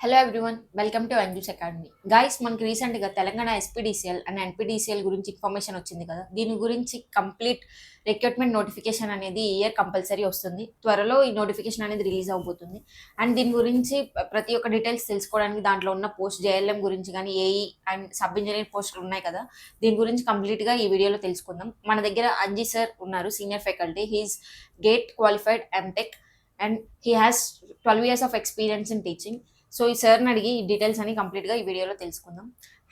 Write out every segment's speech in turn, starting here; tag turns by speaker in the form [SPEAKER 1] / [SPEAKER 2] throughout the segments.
[SPEAKER 1] Hello everyone, welcome to Anju's academy. Guys, మనకి రీసెంట్గా Telangana SPDCL and NPDCL గురించి ఇన్ఫర్మేషన్ వచ్చింది కదా. దీని గురించి కంప్లీట్ రిక్రూట్మెంట్ నోటిఫికేషన్ అనేది ఈ ఇయర్ కంపల్సరీ వస్తుంది. త్వరలో ఈ నోటిఫికేషన్ అనేది రిలీజ్ అవబోతుంది. అండ్ దీని గురించి ప్రతి ఒక్క డీటెయిల్స్ తెలుసుకోవడానికి దాంట్లో ఉన్న పోస్ట్ జేఎల్ఎం గురించి కానీ ఏఈ అండ్ సబ్ ఇంజనీర్ పోస్టులు ఉన్నాయి కదా, దీని గురించి కంప్లీట్గా ఈ వీడియోలో తెలుసుకుందాం. మన దగ్గర అంజీ సార్ ఉన్నారు, senior faculty. He's GATE qualified MTech and he has 12 years of experience in teaching. So ఈ సార్ని అడిగి ఈ డీటెయిల్స్ అని కంప్లీట్గా ఈ వీడియోలో తెలుసుకుందాం.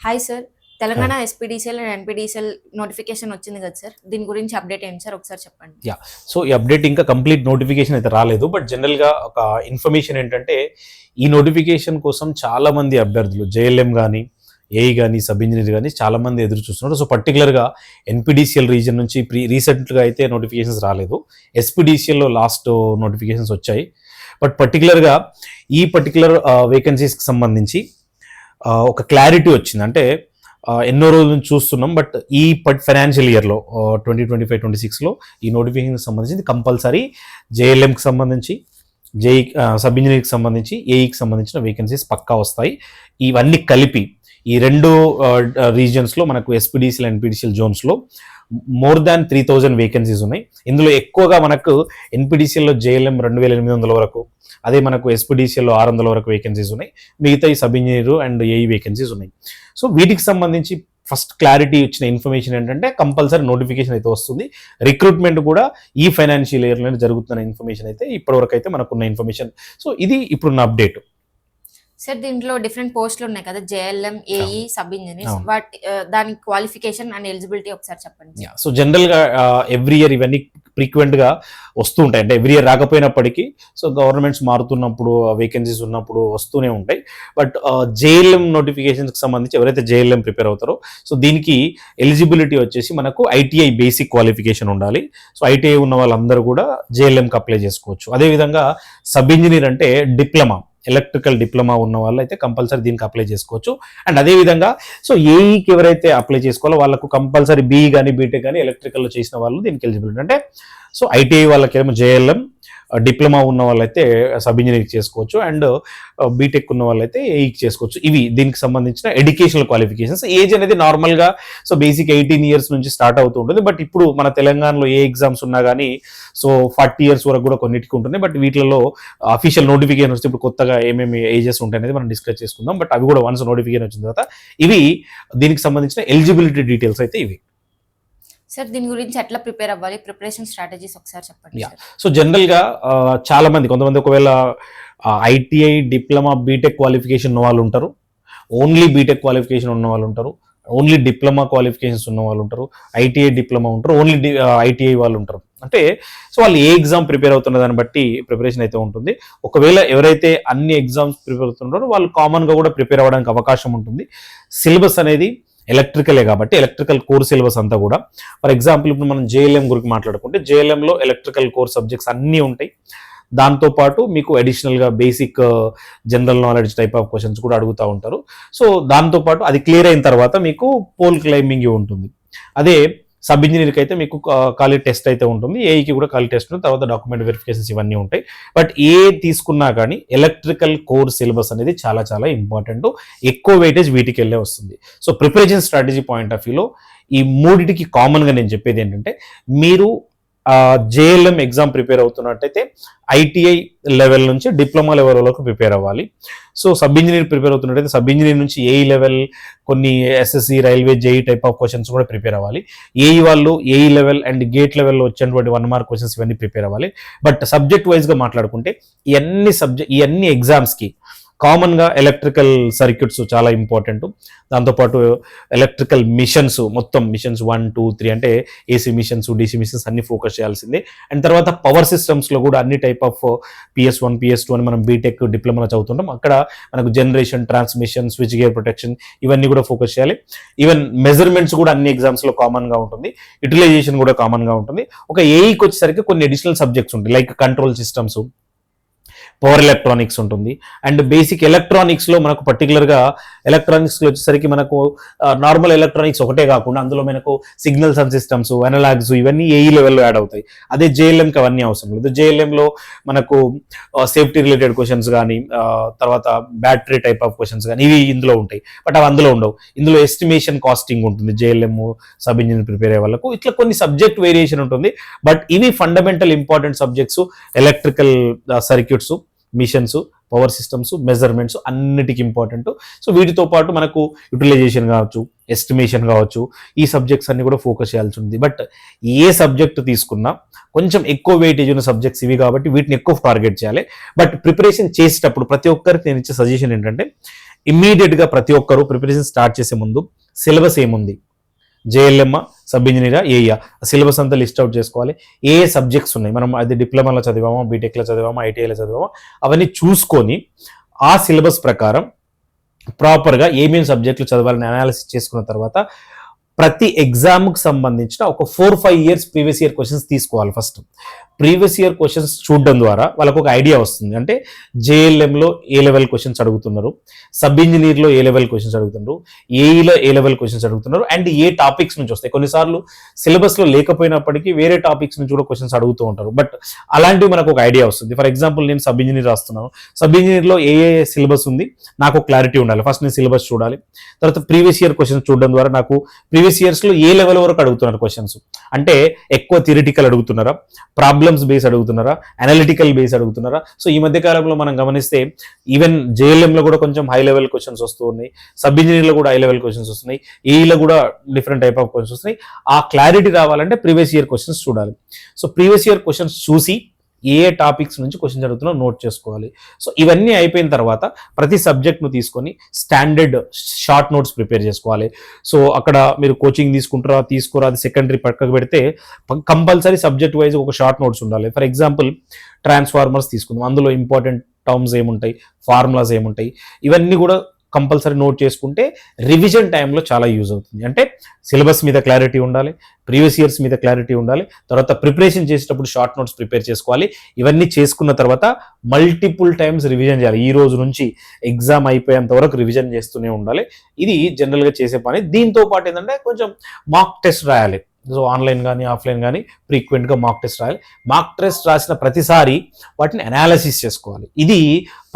[SPEAKER 1] Hi sir, Telangana SPDCL and NPDCL notification వచ్చింది కదా సార్, దీని గురించి అప్డేట్ ఏంటి సార్, ఒకసారి చెప్పండి.
[SPEAKER 2] సో ఈ అప్డేట్ ఇంకా కంప్లీట్ నోటిఫికేషన్ అయితే రాలేదు, బట్ జనరల్గా ఒక ఇన్ఫర్మేషన్ ఏంటంటే ఈ నోటిఫికేషన్ కోసం చాలా మంది అభ్యర్థులు జేఎల్ఎం కానీ ఏఈ కానీ సబ్ ఇంజనీర్ కానీ చాలా మంది ఎదురు చూస్తున్నారు. సో పర్టికులర్గా ఎన్పీడీసీఎల్ రీజన్ నుంచి రీసెంట్గా అయితే నోటిఫికేషన్స్ రాలేదు. ఎస్పీడీసీఎల్లో లాస్ట్ నోటిఫికేషన్స్ వచ్చాయి. బట్ పర్టికులర్గా ఈ పర్టికులర్ వేకెన్సీస్కి సంబంధించి ఒక క్లారిటీ వచ్చింది. అంటే ఎన్నో రోజుల నుంచి చూస్తున్నాం, బట్ ఈ ఫైనాన్షియల్ ఇయర్లో 2025-26లో ఈ నోటిఫికేషన్కి సంబంధించి కంపల్సరీ జేఎల్ఎంకి సంబంధించి, జేఈ సబ్ ఇంజనీర్కి సంబంధించి, ఏఈకి సంబంధించిన వేకెన్సీస్ పక్కా వస్తాయి. ఇవన్నీ కలిపి ఈ రెండు రీజియన్స్లో మనకు ఎస్పీడీసీఎల్ ఎన్పీడీసీఎల్ జోన్స్లో మోర్ దాన్ 3,000 వేకెన్సీస్ ఉన్నాయి. ఇందులో ఎక్కువగా మనకు ఎన్పీడీసీఎల్లో జేఎల్ఎం 2,800 వరకు, అదే మనకు ఎస్పీడీసీఎల్లో 600 వరకు వేకెన్సీస్ ఉన్నాయి. మిగతా ఈ sub engineer and AE vacancies ఉన్నాయి. సో వీటికి సంబంధించి ఫస్ట్ క్లారిటీ ఇచ్చిన ఇన్ఫర్మేషన్ ఏంటంటే కంపల్సరీ నోటిఫికేషన్ అయితే వస్తుంది. రిక్రూట్మెంట్ కూడా ఈ ఫైనాన్షియల్ ఇయర్లోనే జరుగుతున్న ఇన్ఫర్మేషన్ అయితే ఇప్పటివరకు అయితే మనకున్న ఇన్ఫర్మేషన్. సో ఇది ఇప్పుడున్న అప్డేట్.
[SPEAKER 1] సార్, దీంట్లో డిఫరెంట్ పోస్టులు ఉన్నాయి కదా, జేఎల్ఎం, ఏఈ, సబ్ ఇంజనీర్స్, వాటి దాని క్వాలిఫికేషన్ అండ్ ఎలిజిబిలిటీ ఒకసారి చెప్పండి.
[SPEAKER 2] సో జనరల్గా ఎవ్రీ ఇయర్ ఇవన్నీ ఫ్రీక్వెంట్గా వస్తూ ఉంటాయి. అంటే ఎవ్రీ ఇయర్ రాకపోయినప్పటికీ సో గవర్నమెంట్స్ మారుతున్నప్పుడు వేకెన్సీస్ ఉన్నప్పుడు వస్తూనే ఉంటాయి. బట్ జేఎల్ఎం నోటిఫికేషన్స్కి సంబంధించి ఎవరైతే జేఎల్ఎం ప్రిపేర్ అవుతారో సో దీనికి ఎలిజిబిలిటీ వచ్చేసి మనకు ఐటీఐ బేసిక్ క్వాలిఫికేషన్ ఉండాలి. సో ఐటీఐ ఉన్న వాళ్ళందరూ కూడా జేఎల్ఎంకి అప్లై చేసుకోవచ్చు. అదేవిధంగా సబ్ ఇంజనీర్ అంటే డిప్లొమా, ఎలక్ట్రికల్ డిప్లొమా ఉన్న వాళ్ళు అయితే కంపల్సరీ దీనికి అప్లై చేసుకోవచ్చు. అండ్ అదేవిధంగా సో ఏఈకి ఎవరైతే అప్లై చేసుకోవాలో వాళ్ళకు కంపల్సరీ బీఈ కానీ బీటెక్ కానీ ఎలక్ట్రికల్లో చేసిన వాళ్ళు దీనికి ఎలిజిబిలిటీ. అంటే సో ఐటీఐ వాళ్ళకేమో జేఎల్ఎం, డిప్లొమా ఉన్న వాళ్ళైతే సబ్ ఇంజనీరింగ్ చేసుకోవచ్చు, అండ్ బీటెక్ ఉన్న వాళ్ళైతే ఏఈకి చేసుకోవచ్చు. ఇవి దీనికి సంబంధించిన ఎడ్యుకేషనల్ క్వాలిఫికేషన్స్. ఏజ్ అనేది నార్మల్గా సో బేసిక్ 18 years నుంచి స్టార్ట్ అవుతూ ఉంటుంది. బట్ ఇప్పుడు మన తెలంగాణలో ఏ ఎగ్జామ్స్ ఉన్నా కానీ సో 40 years వరకు కూడా కొన్నిటికి ఉంటుంది. బట్ వీటిలో అఫీషియల్ నోటిఫికేషన్ వస్తే ఇప్పుడు కొత్తగా ఏమేమి ఏజెస్ ఉంటాయనేది మనం డిస్కస్ చేసుకుందాం. బట్ అవి కూడా వన్స్ నోటిఫికేషన్ వచ్చిన తర్వాత ఇవి దీనికి సంబంధించిన ఎలిజిబిలిటీ డీటెయిల్స్ అయితే ఇవి.
[SPEAKER 1] సార్, దీని గురించి ఎట్లా ప్రిపేర్ అవ్వాలి, ప్రిపరేషన్ స్ట్రాటజీస్ ఒకసారి చెప్పండి.
[SPEAKER 2] సో జనరల్గా చాలా మంది, కొంతమంది ఒకవేళ ఐటీఐ, డిప్లొమా, బీటెక్ క్వాలిఫికేషన్ ఉన్న వాళ్ళు ఉంటారు, ఓన్లీ బీటెక్ క్వాలిఫికేషన్ ఉన్న వాళ్ళు ఉంటారు, ఓన్లీ డిప్లొమా క్వాలిఫికేషన్స్ ఉన్న వాళ్ళు ఉంటారు, ఐటీఐ డిప్లొమా ఉంటారు, ఓన్లీ ఐటీఐ వాళ్ళు ఉంటారు. అంటే సో వాళ్ళు ఏ ఎగ్జామ్ ప్రిపేర్ అవుతున్న దాన్ని బట్టి ప్రిపరేషన్ అయితే ఉంటుంది. ఒకవేళ ఎవరైతే అన్ని ఎగ్జామ్స్ ప్రిపేర్ అవుతున్నారో వాళ్ళు కామన్గా కూడా ప్రిపేర్ అవ్వడానికి అవకాశం ఉంటుంది. సిలబస్ అనేది ఎలక్ట్రికలే కాబట్టి ఎలక్ట్రికల్ కోర్ సిలబస్ అంతా కూడా, ఫర్ ఎగ్జాంపుల్ ఇప్పుడు మనం జేఎల్ఎం గురించి మాట్లాడుకుంటే జేఎల్ఎంలో ఎలక్ట్రికల్ కోర్ సబ్జెక్ట్స్ అన్నీ ఉంటాయి. దాంతోపాటు మీకు అడిషనల్గా basic general knowledge type of questions కూడా అడుగుతూ ఉంటారు. సో దాంతోపాటు అది క్లియర్ అయిన తర్వాత మీకు పోల్ క్లైంబింగ్ ఉంటుంది. అదే సబ్ ఇంజనీర్కి అయితే మీకు ఖాళీ టెస్ట్ అయితే ఉంటుంది, ఏఈకి కూడా ఖాళీ టెస్ట్ ఉంటుంది, తర్వాత డాక్యుమెంట్ వెరిఫికేషన్స్ ఇవన్నీ ఉంటాయి. బట్ ఏ తీసుకున్నా కానీ ఎలక్ట్రికల్ కోర్ సిలబస్ అనేది చాలా చాలా ఇంపార్టెంట్. ఎక్కువ వెయిటేజ్ వీటికి వెళ్ళే వస్తుంది. So preparation strategy point of వ్యూలో ఈ మూడిటికి కామన్గా నేను చెప్పేది ఏంటంటే, మీరు జేఎల్ఎం ఎగ్జామ్ ప్రిపేర్ అవుతున్నట్టయితే ఐటీఐ లెవెల్ నుంచి డిప్లొమా లెవెల్ వరకు ప్రిపేర్ అవ్వాలి. సో సబ్ ఇంజనీర్ ప్రిపేర్ అవుతున్నట్టయితే సబ్ ఇంజనీర్ నుంచి ఏఈ లెవెల్, కొన్ని SSC, railway, JE type of questions కూడా ప్రిపేర్ అవ్వాలి. ఏఈ వాళ్ళు ఏఈ లెవెల్ అండ్ గేట్ లెవెల్లో వచ్చినటువంటి 1 mark క్వశ్చన్స్ ఇవన్నీ ప్రిపేర్ అవ్వాలి. బట్ సబ్జెక్ట్ వైజ్గా మాట్లాడుకుంటే ఈ అన్ని ఎగ్జామ్స్కి కామన్గా ఎలక్ట్రికల్ సర్క్యూట్స్ చాలా ఇంపార్టెంట్. దాంతోపాటు ఎలక్ట్రికల్ మిషన్స్, మొత్తం మిషన్స్ 1, 2, 3 అంటే ఏసీ మిషన్స్, డీసీ మిషన్స్ అన్ని ఫోకస్ చేయాల్సిందే. అండ్ తర్వాత పవర్ సిస్టమ్స్లో కూడా అన్ని టైప్ ఆఫ్ PS1, PS2 అని మనం బీటెక్, డిప్లొమా చదువుతుంటాం. అక్కడ మనకు generation, transmission, switch gear protection ఇవన్నీ కూడా ఫోకస్ చేయాలి. ఈవెన్ మెజర్మెంట్స్ కూడా అన్ని ఎగ్జామ్స్లో కామన్గా ఉంటుంది. యూటిలైజేషన్ కూడా కామన్గా ఉంటుంది. ఒక ఏఈకి వచ్చేసరికి కొన్ని అడిషనల్ సబ్జెక్ట్స్ ఉంటాయి, like control systems, power electronics ఉంటుంది. అండ్ బేసిక్ ఎలక్ట్రానిక్స్లో మనకు పర్టికులర్గా ఎలక్ట్రానిక్స్లో వచ్చేసరికి మనకు నార్మల్ ఎలక్ట్రానిక్స్ ఒకటే కాకుండా అందులో మనకు సిగ్నల్స్ అండ్ సిస్టమ్స్, అనలాగ్స్ ఇవన్నీ ఏఈ లెవెల్లో యాడ్ అవుతాయి. అదే జేఎల్ఎంకి అవన్నీ అవసరం లేదు. జేఎల్ఎంలో మనకు సేఫ్టీ రిలేటెడ్ క్వశ్చన్స్ కానీ తర్వాత బ్యాటరీ టైప్ ఆఫ్ క్వశ్చన్స్ కానీ ఇవి ఇందులో ఉంటాయి. బట్ అవి అందులో ఉండవు. ఇందులో ఎస్టిమేషన్ కాస్టింగ్ ఉంటుంది జేఎల్ఎం సబ్ ఇంజిన్ ప్రిపేర్ అయ్యే వాళ్ళకు. ఇట్లా కొన్ని సబ్జెక్ట్ వేరియేషన్ ఉంటుంది. బట్ ఇవి fundamental important subjects. Electrical circuits, machines, power systems, measurements అన్నిటికీ ఇంపార్టెంట్. సో వీటితో పాటు మనకు యూటిలైజేషన్ కావచ్చు, ఎస్టిమేషన్ కావచ్చు, ఈ సబ్జెక్ట్స్ అన్ని కూడా ఫోకస్ చేయాల్సి ఉంది. బట్ ఏ సబ్జెక్ట్ తీసుకున్నా కొంచెం ఎక్కువ వెయిటేజ్ ఉన్న సబ్జెక్ట్స్ ఇవి కాబట్టి వీటిని ఎక్కువ టార్గెట్ చేయాలి. బట్ ప్రిపరేషన్ చేసేటప్పుడు ప్రతి ఒక్కరికి నేను ఇచ్చే సజెషన్ ఏంటంటే ఇమ్మీడియట్గా ప్రతి ఒక్కరు ప్రిపరేషన్ స్టార్ట్ చేసే ముందు సిలబస్ ఏముంది, జేఎల్ఎం, సబ్ ఇంజనీరా, ఏఈఆ, సిలబస్ అంతా లిస్ట్ అవుట్ చేసుకోవాలి. ఏ సబ్జెక్ట్స్ ఉన్నాయి, మనం అది డిప్లొమాలో చదివామా, బీటెక్లో చదివామా, ఐటీఐలో చదివామా, అవన్నీ చూసుకొని ఆ సిలబస్ ప్రకారం ప్రాపర్గా ఏమేమి సబ్జెక్టులు చదవాలని అనాలిసిస్ చేసుకున్న తర్వాత ప్రతి ఎగ్జామ్కి సంబంధించిన ఒక 4-5 ఇయర్స్ ప్రీవియస్ ఇయర్ క్వశ్చన్స్ తీసుకోవాలి. ఫస్ట్ ప్రీవియస్ ఇయర్ క్వశ్చన్స్ చూడడం ద్వారా వాళ్ళకు ఒక ఐడియా వస్తుంది. అంటే జేఎల్ఎంలో ఏ లెవెల్ క్వశ్చన్స్ అడుగుతున్నారు, సబ్ ఇంజనీర్లో ఏ లెవెల్ క్వశ్చన్స్ అడుగుతున్నారు, ఏఈలో ఏ లెవెల్ క్వశ్చన్స్ అడుగుతున్నారు, అండ్ ఏ టాపిక్స్ నుంచి వస్తాయి. కొన్నిసార్లు సిలబస్లో లేకపోయినప్పటికీ వేరే టాపిక్స్ నుంచి కూడా క్వశ్చన్స్ అడుగుతూ ఉంటారు. బట్ అలాంటివి మనకు ఒక ఐడియా వస్తుంది. ఫర్ ఎగ్జాంపుల్ నేను సబ్ ఇంజనీర్ రాస్తున్నాను. సబ్ ఇంజనీర్లో ఏ సిలబస్ ఉంది నాకు క్లారిటీ ఉండాలి. ఫస్ట్ నేను సిలబస్ చూడాలి. తర్వాత ప్రీవియస్ ఇయర్ క్వశ్చన్స్ చూడడం ద్వారా నాకు ప్రీవియస్ ఇయర్స్లో ఏ లెవెల్ వరకు అడుగుతున్నారు క్వశ్చన్స్, అంటే ఎక్కువ థియరిటికల్ అడుగుతున్నారా, ప్రాబ్లమ్స్ బేస్ అడుగుతున్నారా, అనలిటికల్ బేస్ అడుగుతున్నారా. సో ఈ మధ్య కాలంలో మనం గమనిస్తే ఈవెన్ జేఎల్ఎంలో కూడా కొంచెం హై లెవెల్ క్వశ్చన్స్ వస్తూ ఉన్నాయి, సబ్ ఇంజనీర్లో కూడా హై లెవెల్ క్వశ్చన్స్ వస్తున్నాయి, ఏఈలో కూడా డిఫరెంట్ టైప్ ఆఫ్ క్వశ్చన్స్ వస్తున్నాయి. ఆ క్లారిటీ రావాలంటే ప్రీవియస్ ఇయర్ క్వశ్చన్స్ చూడాలి. సో ప్రీవియస్ ఇయర్ క్వశ్చన్స్ చూసి ఏ టాపిక్స్ నుంచి క్వశ్చన్స్ అడుగుతున్నా నోట్ చేసుకోవాలి. సో ఇవన్నీ అయిపోయిన తర్వాత ప్రతి సబ్జెక్ట్ను తీసుకొని స్టాండర్డ్ షార్ట్ నోట్స్ ప్రిపేర్ చేసుకోవాలి. సో అక్కడ మీరు కోచింగ్ తీసుకుంటారా తీసుకోరా అది సెకండరీ పక్కకు పెడితే కంపల్సరీ సబ్జెక్ట్ వైజ్ ఒక షార్ట్ నోట్స్ ఉండాలి. ఫర్ ఎగ్జాంపుల్ ట్రాన్స్ఫార్మర్స్ తీసుకుందాం, అందులో ఇంపార్టెంట్ టర్మ్స్ ఏముంటాయి, ఫార్ములాస్ ఏముంటాయి, ఇవన్నీ కూడా కంపల్సరీ నోట్ చేసుకుంటే రివిజన్ టైంలో చాలా యూజ్ అవుతుంది. అంటే సిలబస్ మీద క్లారిటీ ఉండాలి, ప్రీవియస్ ఇయర్స్ మీద క్లారిటీ ఉండాలి, తర్వాత ప్రిపరేషన్ చేసేటప్పుడు షార్ట్ నోట్స్ ప్రిపేర్ చేసుకోవాలి. ఇవన్నీ చేసుకున్న తర్వాత మల్టిపుల్ టైమ్స్ రివిజన్ చేయాలి. ఈ రోజు నుంచి ఎగ్జామ్ అయిపోయేంత వరకు రివిజన్ చేస్తూనే ఉండాలి. ఇది జనరల్గా చేసే పని. దీంతో పాటు ఏంటంటే కొంచెం మాక్ టెస్ట్ రాయాలి. సో ఆన్లైన్ కానీ ఆఫ్లైన్ కానీ ఫ్రీక్వెంట్గా మాక్ టెస్ట్ రాయాలి. మాక్ టెస్ట్ రాసిన ప్రతిసారి వాటిని అనాలిసిస్ చేసుకోవాలి. ఇది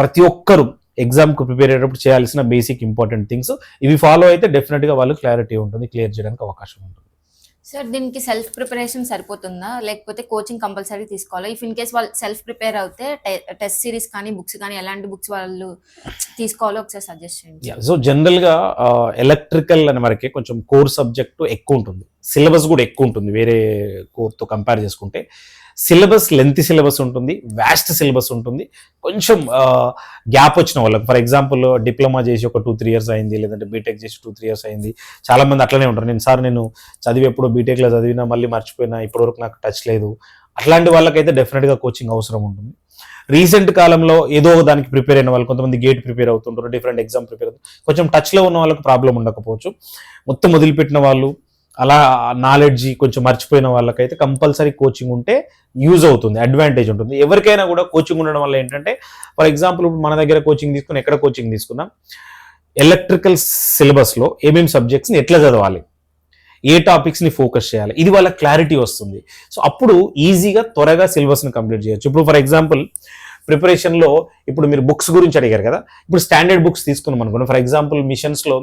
[SPEAKER 2] ప్రతి ఒక్కరు ఎగ్జామ్కి ప్రిపేర్ అయ్యేటప్పుడు చేయాల్సిన బేసిక్ ఇంపార్టెంట్ థింగ్స్. ఇవి ఫాలో అయితే డెఫినెట్గా వాళ్ళు క్లారిటీ ఉంటుంది, క్లియర్ చేయడానికి అవకాశం ఉంటుంది.
[SPEAKER 1] సార్ దీనికి సెల్ఫ్ ప్రిపరేషన్ సరిపోతుందా, లేకపోతే కోచింగ్ కంపల్సరీ తీసుకోవాలా? ఇఫ్ ఇన్ కేస్ వాళ్ళు సెల్ఫ్ ప్రిపేర్ అవుతే టెస్ట్ సిరీస్ కానీ బుక్స్ కానీ ఎలాంటి బుక్స్ వాళ్ళు తీసుకోవాలో ఒకసారి సజెస్ట్ చేయండి.
[SPEAKER 2] సో జనరల్గా ఎలక్ట్రికల్ అనే వరకే కొంచెం కోర్ సబ్జెక్టు ఎక్కువ ఉంటుంది, సిలబస్ కూడా ఎక్కువ ఉంటుంది. వేరే కోర్తో కంపేర్ చేసుకుంటే సిలబస్ లెంత్ సిలబస్ ఉంటుంది, వ్యాస్ట్ సిలబస్ ఉంటుంది. కొంచెం గ్యాప్ వచ్చిన వాళ్ళకి, ఫర్ ఎగ్జాంపుల్ డిప్లొమా చేసి ఒక 2-3 ఇయర్స్ అయింది, లేదంటే బీటెక్ చేసి 2-3 ఇయర్స్ అయింది. చాలా మంది అట్లనే ఉంటారు. నేను చదివి ఎప్పుడు బీటెక్లో చదివినా మళ్ళీ మర్చిపోయినా, ఇప్పటివరకు నాకు టచ్ లేదు. అట్లాంటి వాళ్ళకైతే డెఫినెట్గా కోచింగ్ అవసరం ఉంటుంది. రీసెంట్ కాలంలో ఏదో దానికి ప్రిపేర్ అయిన వాళ్ళు, కొంతమంది గేట్ ప్రిపేర్ అవుతుంటారు, డిఫరెంట్ ఎగ్జామ్ ప్రిపేర్ అవుతుంటారు. కొంచెం టచ్లో ఉన్న వాళ్ళకి ప్రాబ్లం ఉండకపోవచ్చు. మొత్తం వదిలిపెట్టిన వాళ్ళు, అలా నాలెడ్జ్ కొంచెం మర్చిపోయిన వాళ్ళకైతే కంపల్సరీ కోచింగ్ ఉంటే యూజ్ అవుతుంది, అడ్వాంటేజ్ ఉంటుంది. ఎవరికైనా కూడా కోచింగ్ ఉండడం వల్ల ఏంటంటే, ఫర్ ఎగ్జాంపుల్ మన దగ్గర కోచింగ్ తీసుకుని ఎక్కడ కోచింగ్ తీసుకున్నాం, ఎలక్ట్రికల్ సిలబస్లో ఏమేమి సబ్జెక్ట్స్ని ఎట్లా చదవాలి, ఏ టాపిక్స్ని ఫోకస్ చేయాలి, ఇది వాళ్ళ క్లారిటీ వస్తుంది. సో అప్పుడు ఈజీగా త్వరగా సిలబస్ని కంప్లీట్ చేయొచ్చు. ఇప్పుడు ఫర్ ఎగ్జాంపుల్ ప్రిపరేషన్లో ఇప్పుడు మీరు బుక్స్ గురించి అడిగారు కదా, ఇప్పుడు స్టాండర్డ్ బుక్స్ తీసుకున్నాం అనుకోండి. ఫర్ ఎగ్జాంపుల్ మిషన్స్లో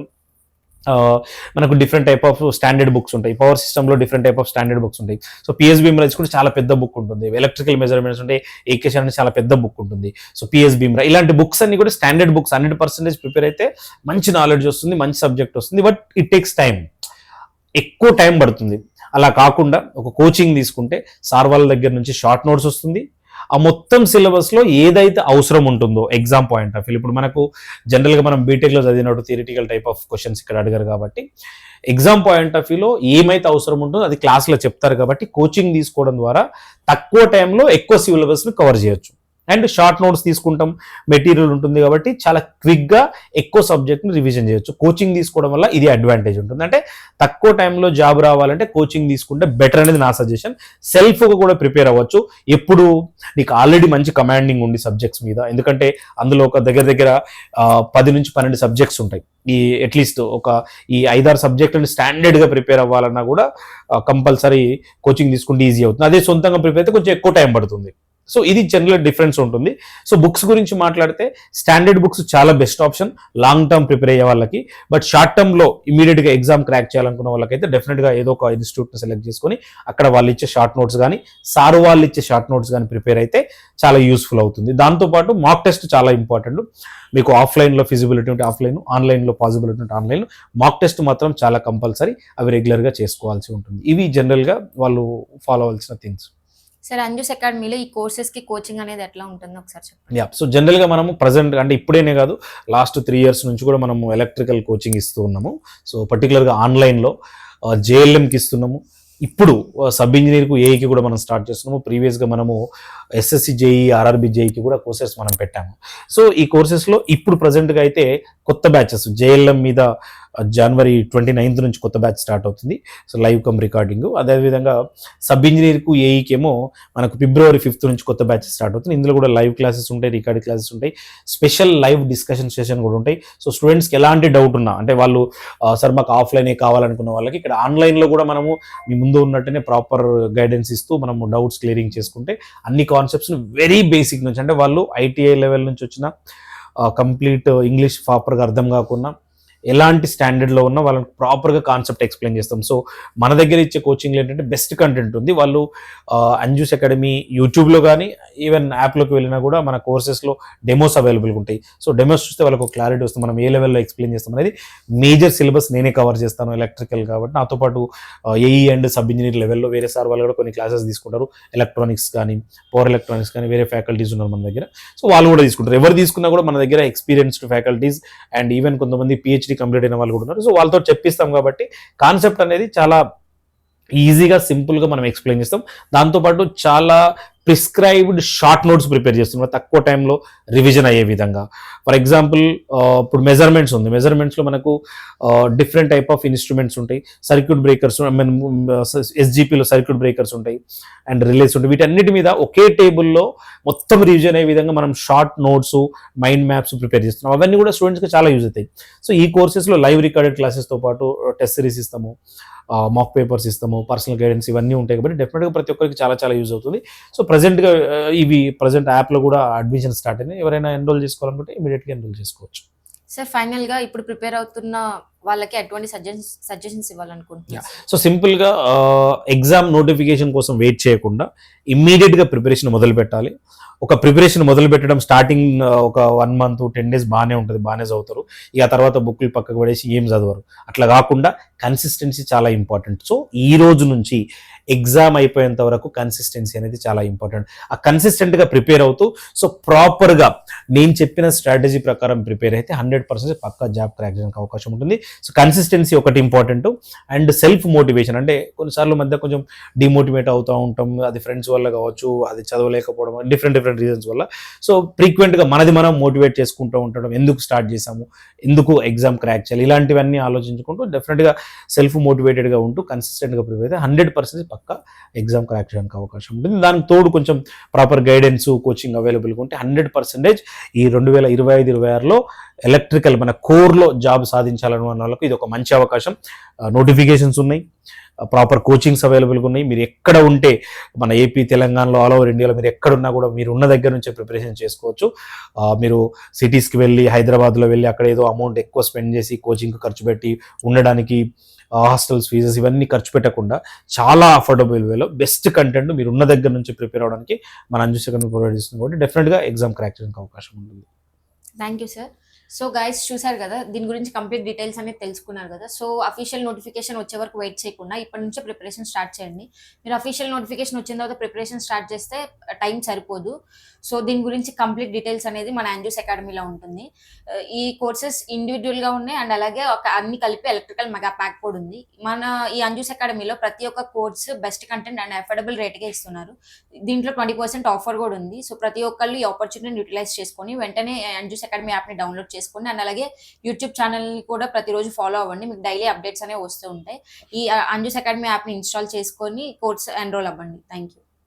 [SPEAKER 2] మనకు different type of standard books ఉంటాయి, పవర్ సిస్టంలో different type of standard books ఉంటాయి. సో పిఎస్బి మిమ్రాజ్ కూడా చాలా పెద్ద బుక్ ఉంటుంది. ఎలక్ట్రికల్ మెజర్మెంట్స్ ఉంటే ఏకేషన్ అనేది చాలా పెద్ద బుక్ ఉంటుంది. సో పిఎస్బి మిమ్రా ఇలాంటి బుక్స్ అన్ని కూడా స్టాండర్డ్ బుక్స్ 100% ప్రిపేర్ అయితే మంచి నాలెడ్జ్ వస్తుంది, మంచి సబ్జెక్ట్ వస్తుంది. బట్ ఇట్ టేక్స్ టైం, ఎక్కువ టైం పడుతుంది. అలా కాకుండా ఒక కోచింగ్ తీసుకుంటే సార్ వాళ్ళ దగ్గర నుంచి షార్ట్ నోట్స్ వస్తుంది. ఆ మొత్తం సిలబస్లో ఏదైతే అవసరం ఉంటుందో ఎగ్జామ్ పాయింట్ ఆఫ్ వ్యూ, ఇప్పుడు మనకు జనరల్గా మనం బీటెక్లో చదివినట్టు థియరిటికల్ టైప్ ఆఫ్ క్వశ్చన్స్ ఇక్కడ అడిగారు కాబట్టి ఎగ్జామ్ పాయింట్ ఆఫ్ వ్యూలో ఏమైతే అవసరం ఉంటుందో అది క్లాస్లో చెప్తారు కాబట్టి కోచింగ్ తీసుకోవడం ద్వారా తక్కువ టైంలో ఎక్కువ సిలబస్ని కవర్ చేయొచ్చు. అండ్ షార్ట్ నోట్స్ తీసుకుంటాం, మెటీరియల్ ఉంటుంది కాబట్టి చాలా క్విక్గా ఎక్కువ సబ్జెక్ట్ని రివిజన్ చేయొచ్చు. కోచింగ్ తీసుకోవడం వల్ల ఇది అడ్వాంటేజ్ ఉంటుంది. అంటే తక్కువ టైంలో జాబ్ రావాలంటే కోచింగ్ తీసుకుంటే బెటర్ అనేది నా సజెషన్. సెల్ఫ్గా కూడా ప్రిపేర్ అవ్వచ్చు. ఎప్పుడు నీకు ఆల్రెడీ మంచి కమాండింగ్ ఉంది సబ్జెక్ట్స్ మీద, ఎందుకంటే అందులో ఒక దగ్గర 10 నుంచి 12 సబ్జెక్ట్స్ ఉంటాయి. ఈ అట్లీస్ట్ ఈ 5-6 సబ్జెక్టులను స్టాండర్డ్గా ప్రిపేర్ అవ్వాలన్నా కూడా కంపల్సరీ కోచింగ్ తీసుకుంటే ఈజీ అవుతుంది. అదే సొంతంగా ప్రిపేర్ అయితే కొంచెం ఎక్కువ టైం పడుతుంది. సో ఇది జనరల్ డిఫరెన్స్ ఉంటుంది. సో బుక్స్ గురించి మాట్లాడితే స్టాండర్డ్ బుక్స్ చాలా best option long term prepare అయ్యే వాళ్ళకి. బట్ షార్ట్ టర్మ్లో ఇమీడియట్గా ఎగ్జామ్ క్రాక్ చేయాలనుకున్న వాళ్ళకైతే డెఫినెట్గా ఏదో ఒక ఇన్స్టిట్యూట్ని సెలెక్ట్ చేసుకొని అక్కడ వాళ్ళు ఇచ్చే షార్ట్ నోట్స్ కానీ సార్ వాళ్ళు ఇచ్చే షార్ట్ నోట్స్ కానీ ప్రిపేర్ అయితే చాలా యూస్ఫుల్ అవుతుంది. దాంతోపాటు మాక్ టెస్ట్ చాలా ఇంపార్టెంట్. మీకు ఆఫ్లైన్లో ఫిజిబిలిటీ ఉంటే ఆఫ్లైన్, ఆన్లైన్లో పాసిబిలిటీ ఉంటే ఆన్లైన్. మాక్ టెస్ట్ మాత్రం చాలా కంపల్సరీ, అవి రెగ్యులర్గా చేసుకోవాల్సి ఉంటుంది. ఇవి జనరల్గా వాళ్ళు ఫాలో అవ్వాల్సిన థింగ్స్.
[SPEAKER 1] సార్ అంజూస్ అకాడమీలో ఈ కోర్సెస్కి కోచింగ్ అనేది ఎట్లా ఉంటుందో ఒకసారి చెప్పండి.
[SPEAKER 2] యా, సో జనరల్గా మనము ప్రజెంట్ అంటే ఇప్పుడేనే కాదు, లాస్ట్ 3 years నుంచి కూడా మనము ఎలక్ట్రికల్ కోచింగ్ ఇస్తూ ఉన్నాము. సో పర్టికులర్గా ఆన్లైన్లో జేఎల్ఎంకి ఇస్తున్నాము. ఇప్పుడు సబ్ ఇంజనీర్కు ఏఈకి కూడా మనం స్టార్ట్ చేస్తున్నాము. ప్రీవియస్గా మనము ఎస్ఎస్సి జేఈ, ఆర్ఆర్బి జేఈకి కూడా కోర్సెస్ మనం పెట్టాము. సో ఈ కోర్సెస్లో ఇప్పుడు ప్రజెంట్గా అయితే కొత్త బ్యాచెస్ జేఎల్ఎం మీద January 29th నుంచి కొత్త బ్యాచ్ స్టార్ట్ అవుతుంది. So live come recording. అదేవిధంగా సబ్ ఇంజనీర్కు ఏఈకేమో మనకు February 5th నుంచి కొత్త బ్యాచ్ స్టార్ట్ అవుతుంది. ఇందులో కూడా లైవ్ క్లాసెస్ ఉంటాయి, రికార్డింగ్ క్లాసెస్ ఉంటాయి, స్పెషల్ లైవ్ డిస్కషన్ సెషన్ కూడా ఉంటాయి. సో స్టూడెంట్స్కి ఎలాంటి డౌట్ ఉన్నా, అంటే వాళ్ళు సార్ మాకు ఆఫ్లైనే కావాలనుకున్న వాళ్ళకి ఇక్కడ ఆన్లైన్లో కూడా మనము మీ ముందు ఉన్నట్టునే ప్రాపర్ గైడెన్స్ ఇస్తూ మనము డౌట్స్ క్లియరింగ్ చేసుకుంటే అన్ని కాన్సెప్ట్స్ని వెరీ బేసిక్ నుంచి, అంటే వాళ్ళు ఐటీఐ లెవెల్ నుంచి వచ్చిన కంప్లీట్ ఇంగ్లీష్ ప్రాపర్గా అర్థం కాకుండా ఎలాంటి స్టాండర్డ్లో ఉన్నా వాళ్ళకి ప్రాపర్గా కాన్సెప్ట్ ఎక్స్ప్లెయిన్ చేస్తాం. సో మన దగ్గర ఇచ్చే కోచింగ్లో ఏంటంటే బెస్ట్ కంటెంట్ ఉంది. వాళ్ళు అంజూస్ అకాడమీ యూట్యూబ్లో కానీ ఈవెన్ యాప్లోకి వెళ్ళినా కూడా మన కోర్సెస్లో డెమోస్ అవైలబుల్గా ఉంటాయి. సో డెమోస్ చూస్తే వాళ్ళకు క్లారిటీ వస్తుంది, మనం ఏ లెవెల్లో ఎక్స్ప్లెయిన్ చేస్తాం అనేది. మేజర్ సిలబస్ నేనే కవర్ చేస్తాను ఎలక్ట్రికల్ కాబట్టి. నాతో పాటు ఏఈ అండ్ సబ్ ఇంజనీర్ లెవెల్లో వేరే సార్ వాళ్ళు కూడా కొన్ని క్లాసెస్ తీసుకుంటారు. ఎలక్ట్రానిక్స్ కానీ, పవర్ ఎలక్ట్రానిక్స్ కానీ వేరే ఫ్యాకల్టీస్ ఉన్నారు మన దగ్గర. సో వాళ్ళు కూడా తీసుకుంటారు. ఎవరు తీసుకున్నా కూడా మన దగ్గర ఎక్స్పీరియన్స్డ్ ఫ్యాకల్టీస్ అండ్ ఈవెన్ కొంతమంది పిహెచ్డి కంప్లీట్ అయిన వాళ్ళు కూడా ఉన్నారు. సో వాళ్ళతో చెప్పిస్తాం కాబట్టి కాన్సెప్ట్ అనేది చాలా ఈజీగా, సింపుల్గా మనం ఎక్స్ప్లెయిన్ చేస్తాం. దాంతోపాటు చాలా ప్రిస్క్రైబ్డ్ షార్ట్ నోట్స్ ప్రిపేర్ చేస్తున్నాం తక్కువ టైంలో రివిజన్ అయ్యే విధంగా. ఫర్ ఎగ్జాంపుల్ ఇప్పుడు మెజర్మెంట్స్ ఉంది. మెజర్మెంట్స్లో మనకు డిఫరెంట్ టైప్ ఆఫ్ ఇన్స్ట్రుమెంట్స్ ఉంటాయి. సర్క్యూట్ బ్రేకర్స్, ఎస్జిపిలో సర్క్యూట్ బ్రేకర్స్ ఉంటాయి అండ్ రిలేస్ ఉంటాయి. వీటన్నిటి మీద ఒకే టేబుల్లో మొత్తం రివిజన్ అయ్యే విధంగా మనం short notes, mind maps prepare చేస్తున్నాం. అవన్నీ కూడా స్టూడెంట్స్కి చాలా యూజ్ అవుతాయి. సో ఈ కోర్సెస్లో లైవ్ రికార్డెడ్ క్లాసెస్తో పాటు టెస్ట్ సిరీస్ ఇస్తాము, మాక్ పేపర్స్ ఇస్తాము, పర్సనల్ గైడెన్స్ ఇవన్నీ ఉంటాయి కాబట్టి డెఫినెట్గా ప్రతి ఒక్కరికి చాలా చాలా యూజ్ అవుతుంది. సో ప్రజెంట్గా ప్రజెంట్ యాప్లో కూడా అడ్మిషన్ స్టార్ట్ అయినాయి. ఎవరైనా ఎన్రోల్ చేసుకోవాలనుకుంటే ఇమీడియట్గా ఎన్రోల్ చేసుకోవచ్చు.
[SPEAKER 1] సార్ ఫైనల్గా ఇప్పుడు ప్రిపేర్ అవుతున్న వాళ్ళకి ఎటువంటి సజెషన్స్ ఇవ్వాలనుకుంటున్నారు?
[SPEAKER 2] సో సింపుల్గా ఎగ్జామ్ నోటిఫికేషన్ కోసం వెయిట్ చేయకుండా ఇమ్మీడియట్గా ప్రిపరేషన్ మొదలు పెట్టాలి. ఒక ప్రిపరేషన్ మొదలు పెట్టడం స్టార్టింగ్ ఒక 1 month 10 days బాగానే ఉంటుంది, బాగానే చదువుతారు. ఇక తర్వాత బుక్లు పక్కకు పడేసి ఏం చదవరు. అట్లా కాకుండా కన్సిస్టెన్సీ చాలా ఇంపార్టెంట్. సో ఈ రోజు నుంచి ఎగ్జామ్ అయిపోయేంత వరకు కన్సిస్టెన్సీ అనేది చాలా ఇంపార్టెంట్. ఆ కన్సిస్టెంట్గా ప్రిపేర్ అవుతూ సో ప్రాపర్గా నేను చెప్పిన స్ట్రాటజీ ప్రకారం ప్రిపేర్ అయితే 100% పక్కా జాబ్ క్రాక్ చేయడానికి అవకాశం ఉంటుంది. సో కన్సిస్టెన్సీ ఒకటి ఇంపార్టెంట్. అండ్ సెల్ఫ్ మోటివేషన్, అంటే కొన్నిసార్లు మధ్య కొంచెం డిమోటివేట్ అవుతూ ఉంటాం. అది ఫ్రెండ్స్ వల్ల కావచ్చు, అది చదవలేకపోవడం, డిఫరెంట్ రీజన్స్ వల్ల. సో ఫ్రీక్వెంట్గా మనది మనం మోటివేట్ చేసుకుంటూ ఉండడం, ఎందుకు స్టార్ట్ చేసాము, ఎందుకు ఎగ్జామ్ క్రాక్ చేయాలి, ఇలాంటివన్నీ ఆలోచించుకుంటూ డెఫినెట్గా సెల్ఫ్ మోటివేటెడ్గా ఉంటూ కన్సిస్టెంట్గా ప్రిపేర్ అయితే 100% పక్కా ఎగ్జామ్ క్రాక్ చేయడానికి అవకాశం ఉంటుంది. దానికి తోడు కొంచెం ప్రాపర్ గైడెన్స్, కోచింగ్ అవైలబుల్గా ఉంటే 100% ఈ 2025-26లో ఎలక్ట్రికల్ మన కోర్లో జాబ్ సాధించాలన్న వాళ్ళకు ఇది ఒక మంచి అవకాశం. నోటిఫికేషన్స్ ఉన్నాయి, ప్రాపర్ కోచింగ్స్ అవైలబుల్గా ఉన్నాయి. మీరు ఎక్కడ ఉంటే మన ఏపీ, తెలంగాణలో, ఆల్ ఓవర్ ఇండియాలో మీరు ఎక్కడున్నా కూడా మీరు ఉన్న దగ్గర నుంచే ప్రిపరేషన్ చేసుకోవచ్చు. మీరు సిటీస్కి వెళ్ళి, హైదరాబాద్లో వెళ్ళి అక్కడ ఏదో అమౌంట్ ఎక్కువ స్పెండ్ చేసి కోచింగ్ ఖర్చు పెట్టి ఉండడానికి, హాస్టల్స్ ఫీజెస్ ఇవన్నీ ఖర్చు పెట్టకుండా చాలా అఫోర్డబుల్ వేలో బెస్ట్ కంటెంట్ మీరు ఉన్న దగ్గర నుంచి ప్రిపేర్ అవడానికి మన అంజూస్ అకాడమీ ప్రొవైడ్ చేస్తుంది కాబట్టి డెఫినెట్గా ఎగ్జామ్ క్రాక్ చేయడానికి అవకాశం ఉంటుంది.
[SPEAKER 1] Thank you sir. So guys చూసారు కదా, దీని గురించి కంప్లీట్ డీటెయిల్స్ అనేది తెలుసుకున్నారు కదా. సో అఫీషియల్ నోటిఫికేషన్ వచ్చే వరకు వెయిట్ చేయకుండా ఇప్పటి నుంచే ప్రిపరేషన్ స్టార్ట్ చేయండి. మీరు అఫీషియల్ నోటిఫికేషన్ వచ్చిన తర్వాత ప్రిపరేషన్ స్టార్ట్ చేస్తే టైం సరిపోదు. సో దీని గురించి కంప్లీట్ డీటెయిల్స్ అనేది మన యాంజూస్ అకాడమీలో ఉంటుంది. ఈ కోర్సెస్ ఇండివిజువల్గా ఉన్నాయి అండ్ అలాగే ఒక అన్ని కలిపి ఎలక్ట్రికల్ మెగా ప్యాక్ కూడా ఉంది. మన ఈ యాంజూస్ అకాడమీలో ప్రతి ఒక్క course best content and affordable రేట్గా ఇస్తున్నారు. దీంట్లో 20% ఆఫర్ కూడా ఉంది. సో ప్రతి ఒక్కళ్ళు ఈ ఆపర్చునిటీని యూటిలైజ్ చేసుకొని వెంటనే యాంజూస్ అకాడమీ యాప్ని డౌన్లోడ్ చేసుకోండి అండ్ అలాగే యూట్యూబ్ ఛానల్ని కూడా ప్రతిరోజు ఫాలో అవ్వండి. మీకు డైలీ అప్డేట్స్ అనేవి వస్తూ ఉంటాయి. ఈ అంజూస్ అకాడమీ యాప్ని ఇన్స్టాల్ చేసుకొని కోర్స్ ఎన్రోల్ అవ్వండి. Thank you.